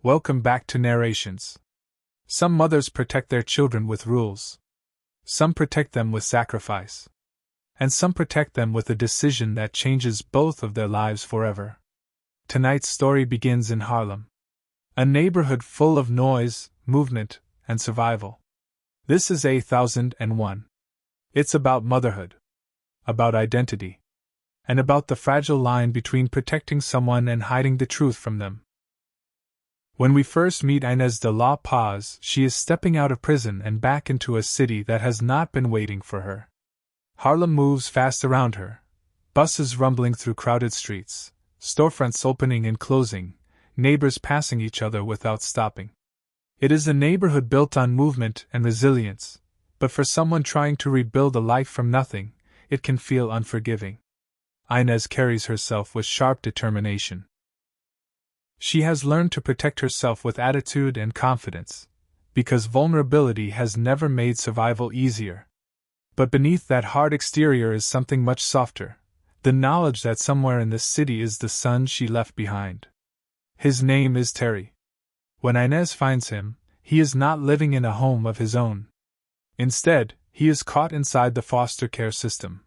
Welcome back to Narrations. Some mothers protect their children with rules. Some protect them with sacrifice. And some protect them with a decision that changes both of their lives forever. Tonight's story begins in Harlem, a neighborhood full of noise, movement, and survival. This is A1001. It's about motherhood, about identity, and about the fragile line between protecting someone and hiding the truth from them. When we first meet Inez de la Paz, she is stepping out of prison and back into a city that has not been waiting for her. Harlem moves fast around her, buses rumbling through crowded streets, storefronts opening and closing, neighbors passing each other without stopping. It is a neighborhood built on movement and resilience, but for someone trying to rebuild a life from nothing, it can feel unforgiving. Inez carries herself with sharp determination. She has learned to protect herself with attitude and confidence, because vulnerability has never made survival easier. But beneath that hard exterior is something much softer, the knowledge that somewhere in this city is the son she left behind. His name is Terry. When Inez finds him, he is not living in a home of his own. Instead, he is caught inside the foster care system.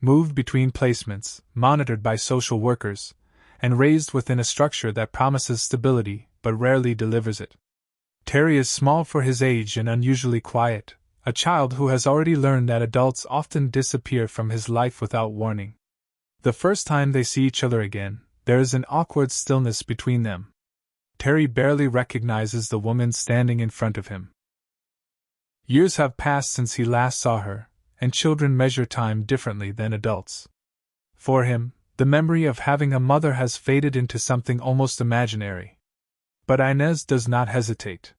Moved between placements, monitored by social workers, and raised within a structure that promises stability but rarely delivers it. Terry is small for his age and unusually quiet, a child who has already learned that adults often disappear from his life without warning. The first time they see each other again, there is an awkward stillness between them. Terry barely recognizes the woman standing in front of him. Years have passed since he last saw her, and children measure time differently than adults. For him, the memory of having a mother has faded into something almost imaginary. But Inez does not hesitate.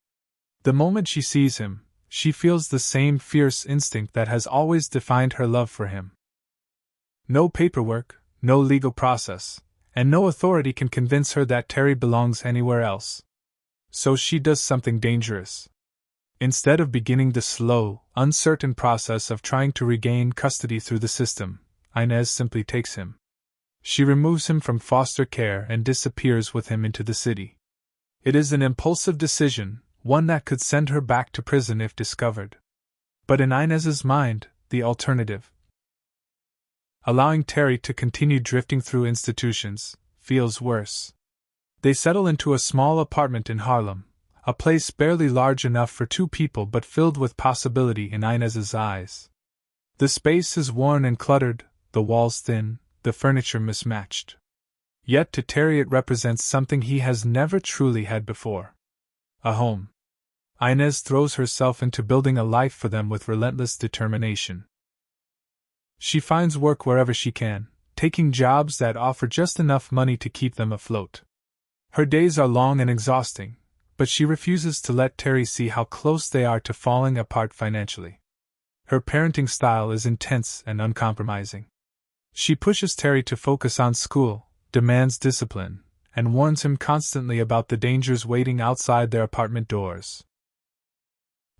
The moment she sees him, she feels the same fierce instinct that has always defined her love for him. No paperwork, no legal process, and no authority can convince her that Terry belongs anywhere else. So she does something dangerous. Instead of beginning the slow, uncertain process of trying to regain custody through the system, Inez simply takes him. She removes him from foster care and disappears with him into the city. It is an impulsive decision, one that could send her back to prison if discovered. But in Inez's mind, the alternative, allowing Terry to continue drifting through institutions, feels worse. They settle into a small apartment in Harlem, a place barely large enough for two people but filled with possibility in Inez's eyes. The space is worn and cluttered, the walls thin, the furniture mismatched. Yet to Terry it represents something he has never truly had before. A home. Inez throws herself into building a life for them with relentless determination. She finds work wherever she can, taking jobs that offer just enough money to keep them afloat. Her days are long and exhausting, but she refuses to let Terry see how close they are to falling apart financially. Her parenting style is intense and uncompromising. She pushes Terry to focus on school, demands discipline, and warns him constantly about the dangers waiting outside their apartment doors.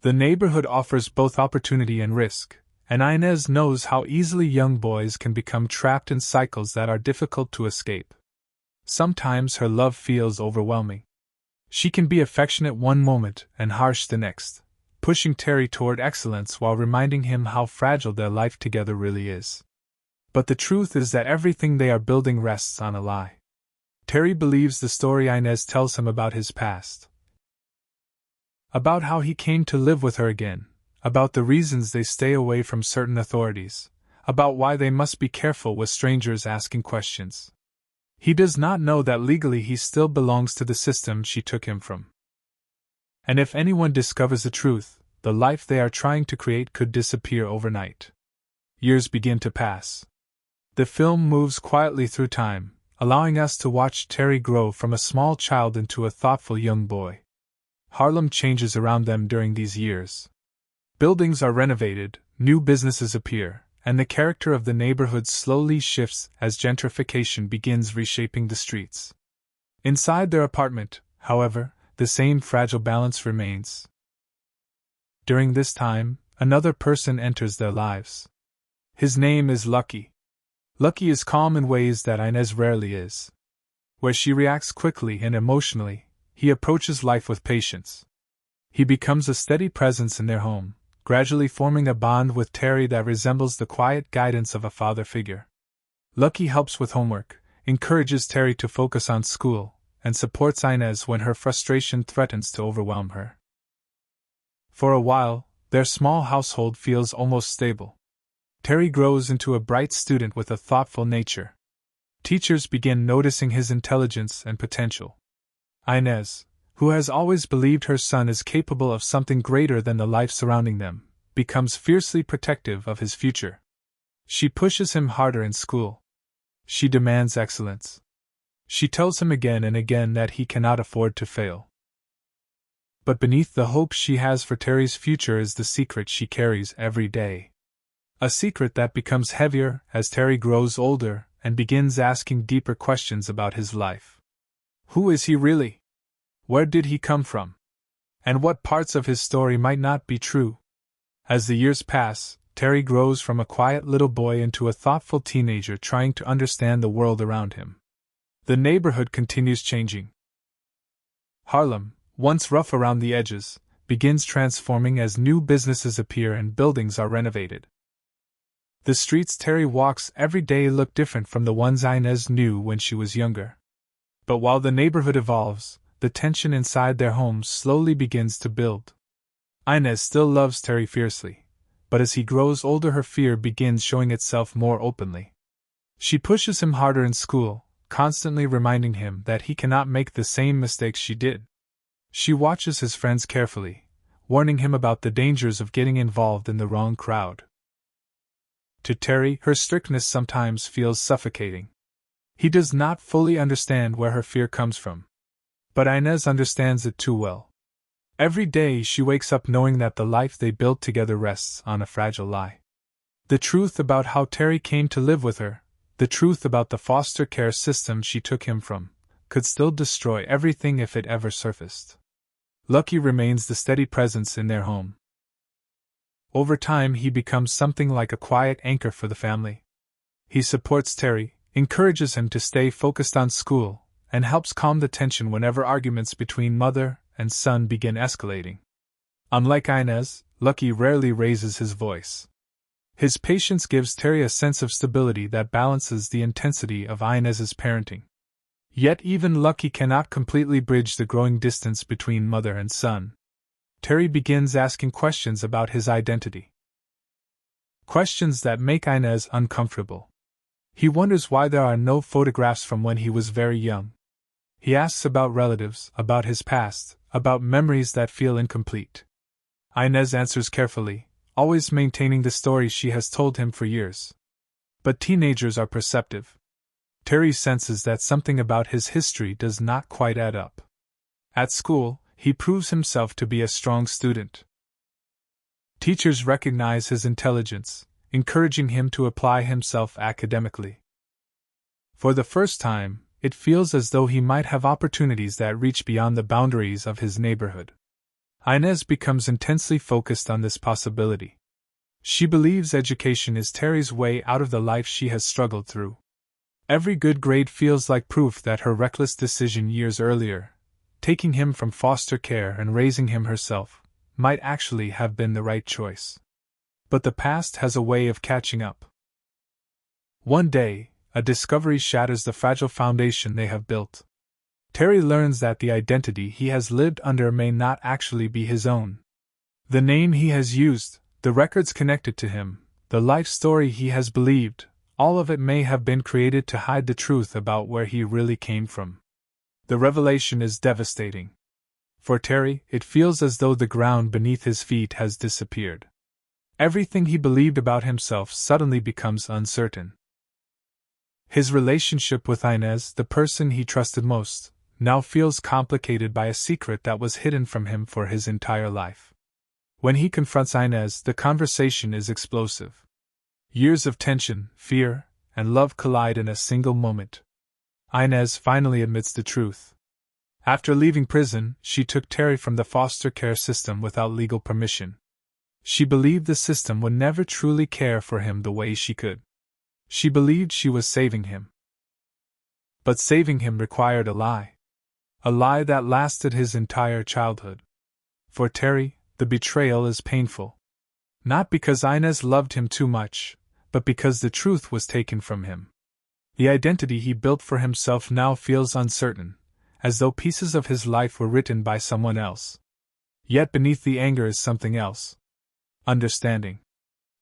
The neighborhood offers both opportunity and risk, and Inez knows how easily young boys can become trapped in cycles that are difficult to escape. Sometimes her love feels overwhelming. She can be affectionate one moment and harsh the next, pushing Terry toward excellence while reminding him how fragile their life together really is. But the truth is that everything they are building rests on a lie. Terry believes the story Inez tells him about his past. About how he came to live with her again, about the reasons they stay away from certain authorities, about why they must be careful with strangers asking questions. He does not know that legally he still belongs to the system she took him from. And if anyone discovers the truth, the life they are trying to create could disappear overnight. Years begin to pass. The film moves quietly through time, allowing us to watch Terry grow from a small child into a thoughtful young boy. Harlem changes around them during these years. Buildings are renovated, new businesses appear, and the character of the neighborhood slowly shifts as gentrification begins reshaping the streets. Inside their apartment, however, the same fragile balance remains. During this time, another person enters their lives. His name is Lucky. Lucky is calm in ways that Inez rarely is. Where she reacts quickly and emotionally, he approaches life with patience. He becomes a steady presence in their home, gradually forming a bond with Terry that resembles the quiet guidance of a father figure. Lucky helps with homework, encourages Terry to focus on school, and supports Inez when her frustration threatens to overwhelm her. For a while, their small household feels almost stable. Terry grows into a bright student with a thoughtful nature. Teachers begin noticing his intelligence and potential. Inez, who has always believed her son is capable of something greater than the life surrounding them, becomes fiercely protective of his future. She pushes him harder in school. She demands excellence. She tells him again and again that he cannot afford to fail. But beneath the hope she has for Terry's future is the secret she carries every day. A secret that becomes heavier as Terry grows older and begins asking deeper questions about his life. Who is he really? Where did he come from? And what parts of his story might not be true? As the years pass, Terry grows from a quiet little boy into a thoughtful teenager trying to understand the world around him. The neighborhood continues changing. Harlem, once rough around the edges, begins transforming as new businesses appear and buildings are renovated. The streets Terry walks every day look different from the ones Inez knew when she was younger. But while the neighborhood evolves, the tension inside their home slowly begins to build. Inez still loves Terry fiercely, but as he grows older her fear begins showing itself more openly. She pushes him harder in school, constantly reminding him that he cannot make the same mistakes she did. She watches his friends carefully, warning him about the dangers of getting involved in the wrong crowd. To Terry, her strictness sometimes feels suffocating. He does not fully understand where her fear comes from. But Inez understands it too well. Every day she wakes up knowing that the life they built together rests on a fragile lie. The truth about how Terry came to live with her, the truth about the foster care system she took him from, could still destroy everything if it ever surfaced. Lucky remains the steady presence in their home. Over time he becomes something like a quiet anchor for the family. He supports Terry, encourages him to stay focused on school, and helps calm the tension whenever arguments between mother and son begin escalating. Unlike Inez, Lucky rarely raises his voice. His patience gives Terry a sense of stability that balances the intensity of Inez's parenting. Yet even Lucky cannot completely bridge the growing distance between mother and son. Terry begins asking questions about his identity. Questions that make Inez uncomfortable. He wonders why there are no photographs from when he was very young. He asks about relatives, about his past, about memories that feel incomplete. Inez answers carefully, always maintaining the story she has told him for years. But teenagers are perceptive. Terry senses that something about his history does not quite add up. At school, he proves himself to be a strong student. Teachers recognize his intelligence, encouraging him to apply himself academically. For the first time, it feels as though he might have opportunities that reach beyond the boundaries of his neighborhood. Inez becomes intensely focused on this possibility. She believes education is Terry's way out of the life she has struggled through. Every good grade feels like proof that her reckless decision years earlier, taking him from foster care and raising him herself, might actually have been the right choice. But the past has a way of catching up. One day, a discovery shatters the fragile foundation they have built. Terry learns that the identity he has lived under may not actually be his own. The name he has used, the records connected to him, the life story he has believed, all of it may have been created to hide the truth about where he really came from. The revelation is devastating. For Terry, it feels as though the ground beneath his feet has disappeared. Everything he believed about himself suddenly becomes uncertain. His relationship with Inez, the person he trusted most, now feels complicated by a secret that was hidden from him for his entire life. When he confronts Inez, the conversation is explosive. Years of tension, fear, and love collide in a single moment. Inez finally admits the truth. After leaving prison, she took Terry from the foster care system without legal permission. She believed the system would never truly care for him the way she could. She believed she was saving him. But saving him required a lie. A lie that lasted his entire childhood. For Terry, the betrayal is painful. Not because Inez loved him too much, but because the truth was taken from him. The identity he built for himself now feels uncertain, as though pieces of his life were written by someone else. Yet beneath the anger is something else. Understanding.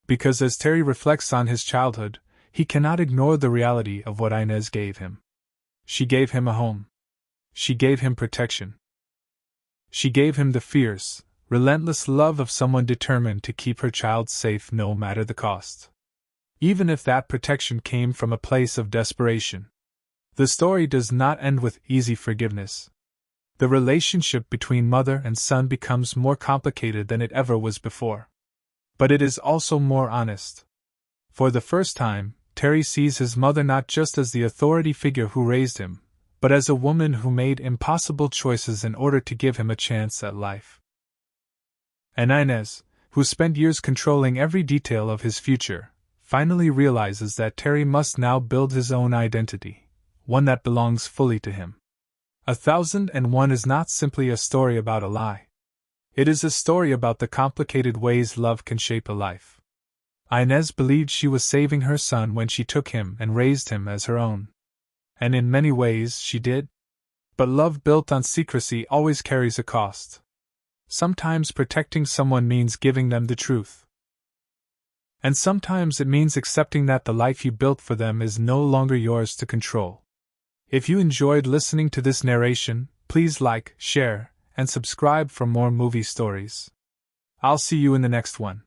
Because as Terry reflects on his childhood, he cannot ignore the reality of what Inez gave him. She gave him a home. She gave him protection. She gave him the fierce, relentless love of someone determined to keep her child safe no matter the cost. Even if that protection came from a place of desperation. The story does not end with easy forgiveness. The relationship between mother and son becomes more complicated than it ever was before. But it is also more honest. For the first time, Terry sees his mother not just as the authority figure who raised him, but as a woman who made impossible choices in order to give him a chance at life. And Inez, who spent years controlling every detail of his future, finally realizes that Terry must now build his own identity, one that belongs fully to him. 1001 is not simply a story about a lie. It is a story about the complicated ways love can shape a life. Inez believed she was saving her son when she took him and raised him as her own. And in many ways she did. But love built on secrecy always carries a cost. Sometimes protecting someone means giving them the truth. And sometimes it means accepting that the life you built for them is no longer yours to control. If you enjoyed listening to this narration, please like, share, and subscribe for more movie stories. I'll see you in the next one.